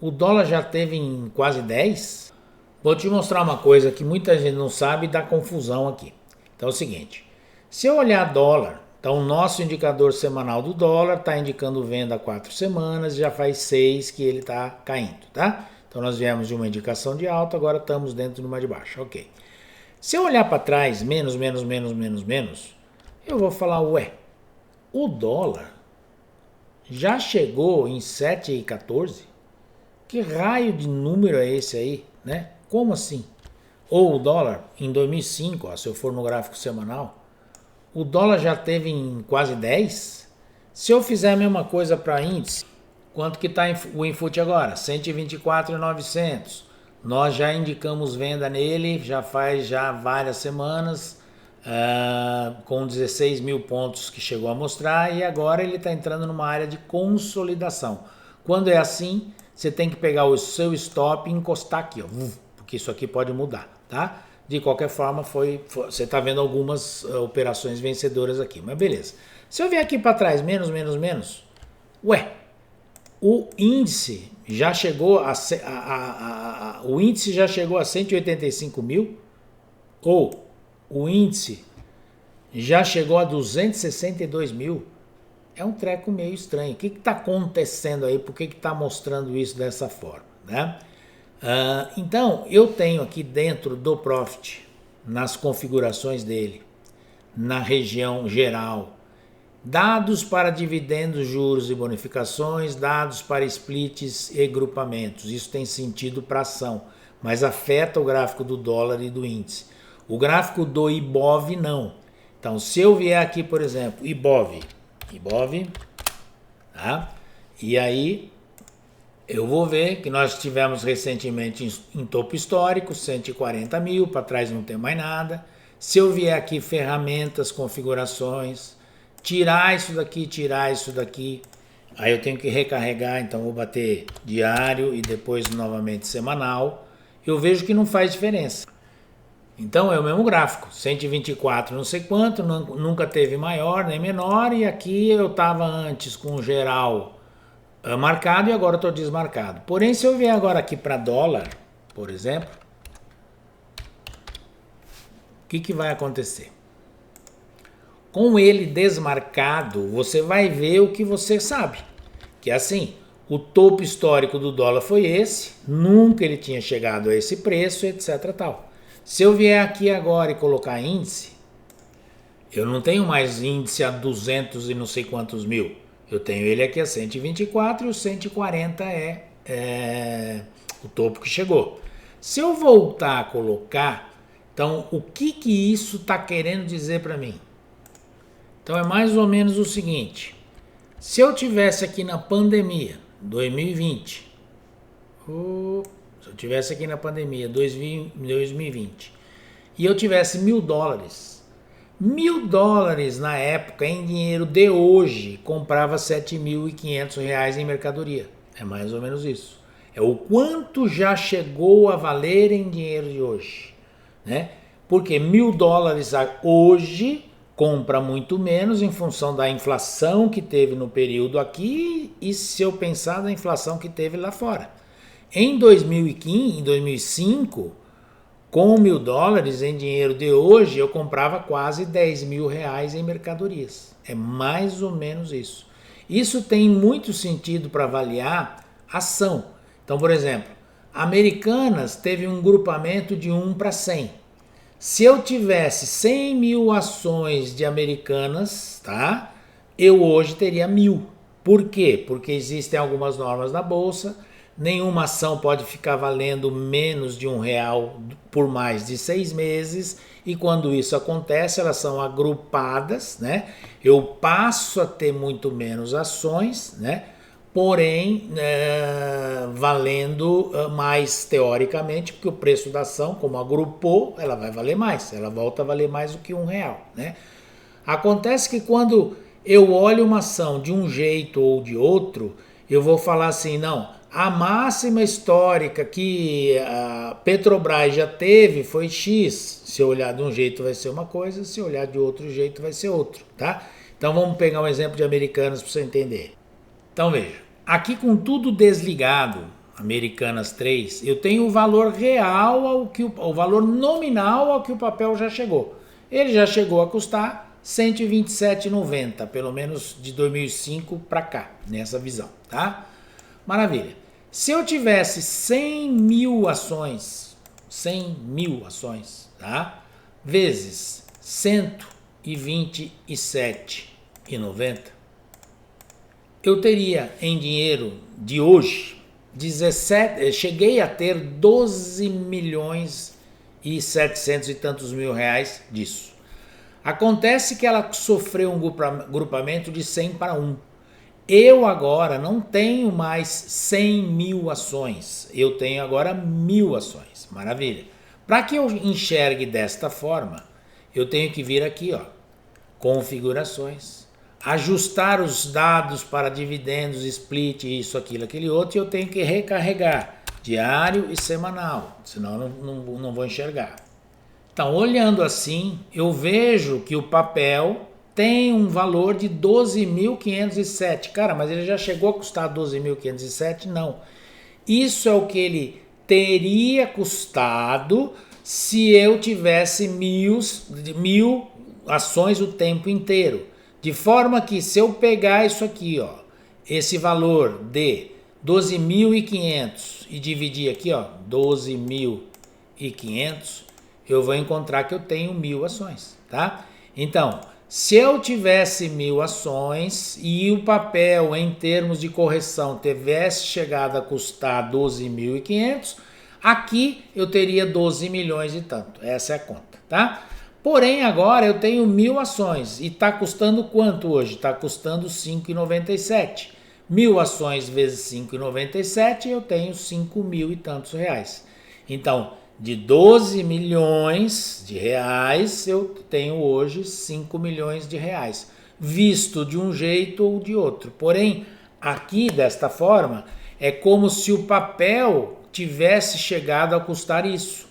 o dólar já teve em quase 10. Vou te mostrar uma coisa que muita gente não sabe e dá confusão aqui. Então é o seguinte, se eu olhar dólar, então o nosso indicador semanal do dólar está indicando venda há 4 semanas, já faz 6 que ele está caindo, tá? Então nós viemos de uma indicação de alta, agora estamos dentro de uma de baixa, ok. Se eu olhar para trás, menos, eu vou falar, ué, o dólar já chegou em 7,14? Que raio de número é esse aí, né? Como assim? Ou o dólar em 2005, ó, se eu for no gráfico semanal, o dólar já teve em quase 10. Se eu fizer a mesma coisa para índice, quanto que está o Infut agora? 124.900. Nós já indicamos venda nele, já faz várias semanas, com 16 mil pontos que chegou a mostrar, e agora ele está entrando numa área de consolidação. Quando é assim, você tem que pegar o seu stop e encostar aqui, ó, porque isso aqui pode mudar, tá? De qualquer forma, você está vendo algumas operações vencedoras aqui, mas beleza. Se eu vier aqui para trás, menos, ué, o índice já chegou o índice já chegou a 185 mil, ou o índice já chegou a 262 mil. É um treco meio estranho. O que está acontecendo aí? Por que está mostrando isso dessa forma, né? Então, eu tenho aqui dentro do Profit, nas configurações dele, na região geral, dados para dividendos, juros e bonificações, dados para splits e grupamentos. Isso tem sentido para ação, mas afeta o gráfico do dólar e do índice. O gráfico do IBOV não. Então, se eu vier aqui, por exemplo, IBOV, tá? E aí eu vou ver que nós tivemos recentemente em topo histórico, 140 mil, para trás não tem mais nada. Se eu vier aqui ferramentas, configurações, tirar isso daqui, aí eu tenho que recarregar, então vou bater diário e depois novamente semanal. Eu vejo que não faz diferença. Então é o mesmo gráfico, 124 não sei quanto, nunca teve maior nem menor, e aqui eu estava antes com o geral marcado e agora estou desmarcado. Porém, se eu vier agora aqui para dólar, por exemplo, o que vai acontecer? Com ele desmarcado, você vai ver o que você sabe, que é assim, o topo histórico do dólar foi esse, nunca ele tinha chegado a esse preço, etc. tal. Se eu vier aqui agora e colocar índice, eu não tenho mais índice a 200 e não sei quantos mil. Eu tenho ele aqui a 124 e o 140 é o topo que chegou. Se eu voltar a colocar, então o que isso está querendo dizer para mim? Então é mais ou menos o seguinte, se eu tivesse aqui na pandemia, 2020, se eu tivesse aqui na pandemia, 2020, e eu tivesse $1.000, $1.000 na época em dinheiro de hoje comprava R$7.500 em mercadoria. É mais ou menos isso. É o quanto já chegou a valer em dinheiro de hoje, né? Porque $1.000 hoje compra muito menos em função da inflação que teve no período aqui e se eu pensar na inflação que teve lá fora. Em 2015, em 2005, com $1.000 em dinheiro de hoje, eu comprava quase R$10.000 em mercadorias. É mais ou menos isso. Isso tem muito sentido para avaliar ação. Então, por exemplo, Americanas teve um grupamento de 1 para 100. Se eu tivesse 100 mil ações de Americanas, tá? Eu hoje teria 1.000. Por quê? Porque existem algumas normas na bolsa. Nenhuma ação pode ficar valendo menos de R$1 por mais de 6 meses. E quando isso acontece, elas são agrupadas, né? Eu passo a ter muito menos ações, né? Porém, valendo mais teoricamente, porque o preço da ação, como agrupou, ela vai valer mais. Ela volta a valer mais do que R$1, né? Acontece que quando eu olho uma ação de um jeito ou de outro, eu vou falar assim, não, a máxima histórica que a Petrobras já teve foi X. Se eu olhar de um jeito vai ser uma coisa, se eu olhar de outro jeito vai ser outro, tá? Então vamos pegar um exemplo de Americanas para você entender. Então veja, aqui com tudo desligado, Americanas 3, eu tenho o valor real, o valor nominal ao que o papel já chegou. Ele já chegou a custar R$ 127,90, pelo menos de 2005 para cá, nessa visão, tá? Maravilha. Se eu tivesse 100 mil ações, tá? Vezes 127,90, eu teria em dinheiro de hoje, cheguei a ter 12 milhões e 700 e tantos mil reais disso. Acontece que ela sofreu um grupamento de 100 para 1. Eu agora não tenho mais 100 mil ações, eu tenho agora 1.000 ações. Maravilha. Para que eu enxergue desta forma, eu tenho que vir aqui, ó, configurações, ajustar os dados para dividendos, split, isso, aquilo, aquele outro, e eu tenho que recarregar diário e semanal, senão eu não vou enxergar. Então, olhando assim, eu vejo que o papel tem um valor de 12.507. Cara, mas ele já chegou a custar 12.507? Não. Isso é o que ele teria custado se eu tivesse mil ações o tempo inteiro. De forma que se eu pegar isso aqui, ó, esse valor de 12.500 e dividir aqui, ó, 12.500, eu vou encontrar que eu tenho 1.000 ações, tá? Então, se eu tivesse 1.000 ações e o papel em termos de correção tivesse chegado a custar 12.500, aqui eu teria 12 milhões e tanto. Essa é a conta, tá? Porém, agora eu tenho 1.000 ações e está custando quanto hoje? Está custando R$ 5,97. 1.000 ações vezes 5,97, eu tenho 5.000 e tantos reais. Então, de 12 milhões de reais, eu tenho hoje 5 milhões de reais, visto de um jeito ou de outro. Porém, aqui desta forma, é como se o papel tivesse chegado a custar isso.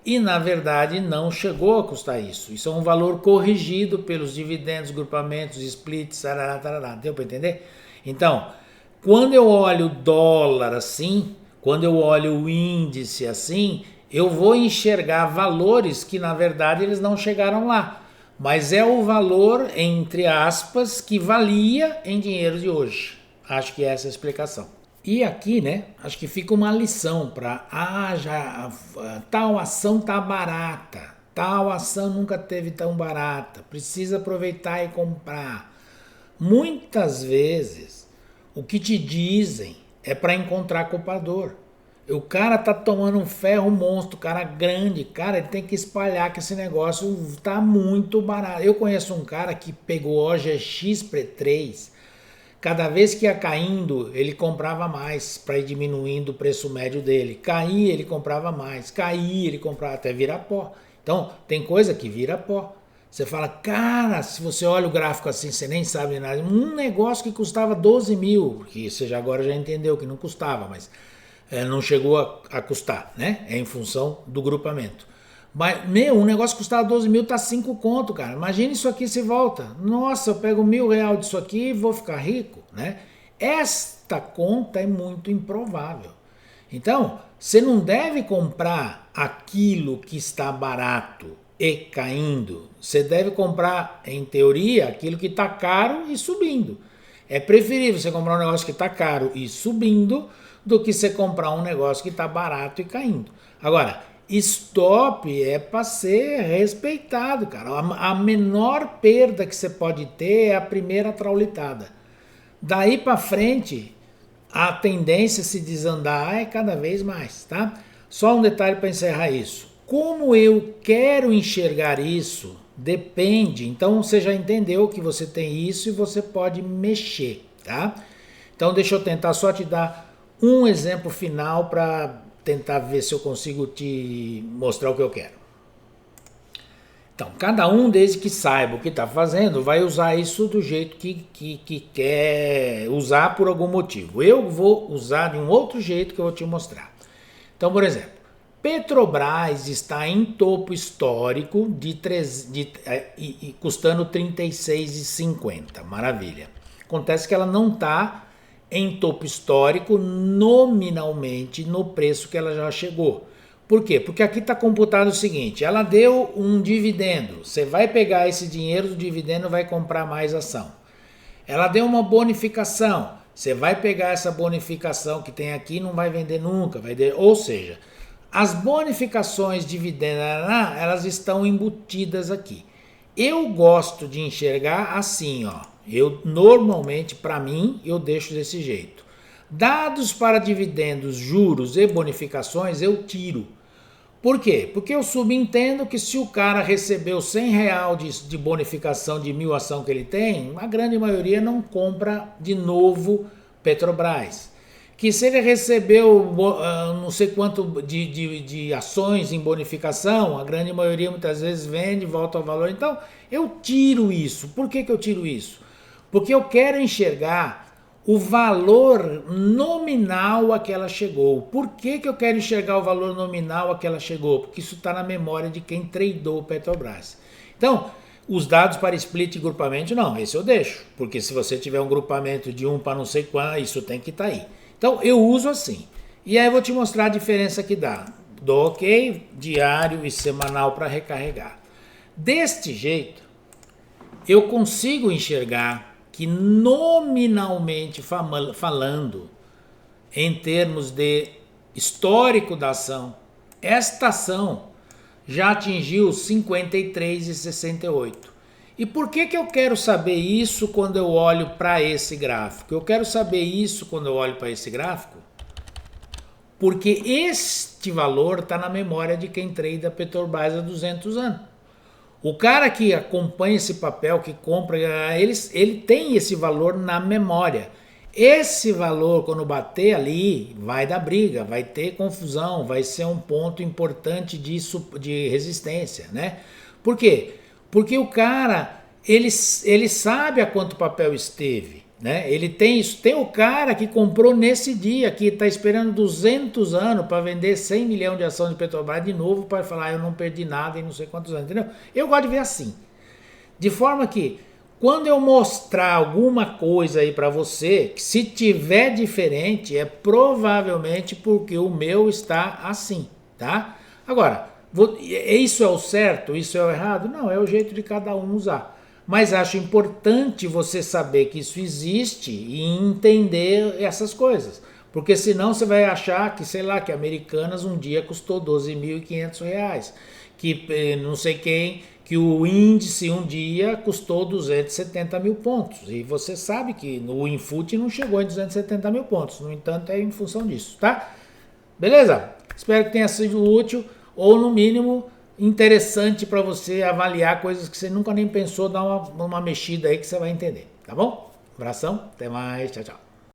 E, na verdade, não chegou a custar isso. Isso é um valor corrigido pelos dividendos, grupamentos, splits, tarará. Deu para entender? Então, quando eu olho o dólar assim, quando eu olho o índice assim, eu vou enxergar valores que, na verdade, eles não chegaram lá. Mas é o valor, entre aspas, que valia em dinheiro de hoje. Acho que essa é a explicação. E aqui, né, acho que fica uma lição para, tal ação tá barata, tal ação nunca teve tão barata, precisa aproveitar e comprar. Muitas vezes, o que te dizem é para encontrar culpador. O cara tá tomando um ferro monstro, cara grande, cara, ele tem que espalhar que esse negócio tá muito barato. Eu conheço um cara que pegou OGX P3, cada vez que ia caindo, ele comprava mais para ir diminuindo o preço médio dele. Caía, ele comprava mais. Caía, ele comprava até virar pó. Então, tem coisa que vira pó. Você fala, cara, se você olha o gráfico assim, você nem sabe nada. Um negócio que custava 12 mil, que você agora já entendeu que não custava, mas não chegou a custar, né? É em função do grupamento. Mas, um negócio que custava 12 mil tá 5 conto, cara. Imagina isso aqui se volta. Nossa, eu pego R$1.000 disso aqui e vou ficar rico, né? Esta conta é muito improvável. Então, você não deve comprar aquilo que está barato e caindo. Você deve comprar, em teoria, aquilo que está caro e subindo. É preferível você comprar um negócio que está caro e subindo do que você comprar um negócio que está barato e caindo. Agora, stop é para ser respeitado, cara. A menor perda que você pode ter é a primeira traulitada. Daí para frente, a tendência a se desandar é cada vez mais, tá? Só um detalhe para encerrar isso. Como eu quero enxergar isso, depende. Então você já entendeu que você tem isso e você pode mexer, tá? Então deixa eu tentar só te dar um exemplo final para tentar ver se eu consigo te mostrar o que eu quero. Então, cada um, desde que saiba o que está fazendo, vai usar isso do jeito que quer usar por algum motivo. Eu vou usar de um outro jeito que eu vou te mostrar. Então, por exemplo, Petrobras está em topo histórico custando R$ 36,50. Maravilha. Acontece que ela não está em topo histórico nominalmente no preço que ela já chegou. Por quê? Porque aqui está computado o seguinte, ela deu um dividendo, você vai pegar esse dinheiro do dividendo e vai comprar mais ação. Ela deu uma bonificação, você vai pegar essa bonificação que tem aqui e não vai vender nunca, ou seja, as bonificações, dividendos, elas estão embutidas aqui. Eu gosto de enxergar assim, ó. Eu normalmente, para mim, eu deixo desse jeito. Dados para dividendos, juros e bonificações, eu tiro. Por quê? Porque eu subentendo que se o cara recebeu R$100 de bonificação de 1.000 ação que ele tem, a grande maioria não compra de novo Petrobras. Que se ele recebeu não sei quanto de ações em bonificação, a grande maioria muitas vezes vende, volta ao valor. Então, eu tiro isso. Por que eu tiro isso? Porque eu quero enxergar o valor nominal a que ela chegou. Por que eu quero enxergar o valor nominal a que ela chegou? Porque isso está na memória de quem tradou Petrobras. Então, os dados para split e grupamento, não, esse eu deixo. Porque se você tiver um grupamento de 1 para não sei quanto, isso tem que estar aí. Então, eu uso assim. E aí eu vou te mostrar a diferença que dá. Dou OK, diário e semanal para recarregar. Deste jeito, eu consigo enxergar que nominalmente falando, em termos de histórico da ação, esta ação já atingiu 53,68. E por que eu quero saber isso quando eu olho para esse gráfico? Eu quero saber isso quando eu olho para esse gráfico porque este valor está na memória de quem trade a Petrobras há 200 anos. O cara que acompanha esse papel, que compra, ele tem esse valor na memória. Esse valor, quando bater ali, vai dar briga, vai ter confusão, vai ser um ponto importante de resistência, né? Por quê? Porque o cara, ele sabe a quanto papel esteve, né? Ele tem isso. Tem o cara que comprou nesse dia, que está esperando 200 anos para vender 100 milhões de ações de Petrobras de novo para falar eu não perdi nada em não sei quantos anos, entendeu? Eu gosto de ver assim. De forma que quando eu mostrar alguma coisa aí para você, que se tiver diferente, é provavelmente porque o meu está assim, tá? Agora, isso é o certo? Isso é o errado? Não, é o jeito de cada um usar. Mas acho importante você saber que isso existe e entender essas coisas. Porque senão você vai achar que, sei lá, que Americanas um dia custou R$12.500. Que não sei quem, que o índice um dia custou 270 mil pontos. E você sabe que o Infut não chegou em 270 mil pontos. No entanto, é em função disso, tá? Beleza? Espero que tenha sido útil ou, no mínimo, interessante para você avaliar coisas que você nunca nem pensou, dar uma mexida aí que você vai entender, tá bom? Abração, até mais, tchau, tchau.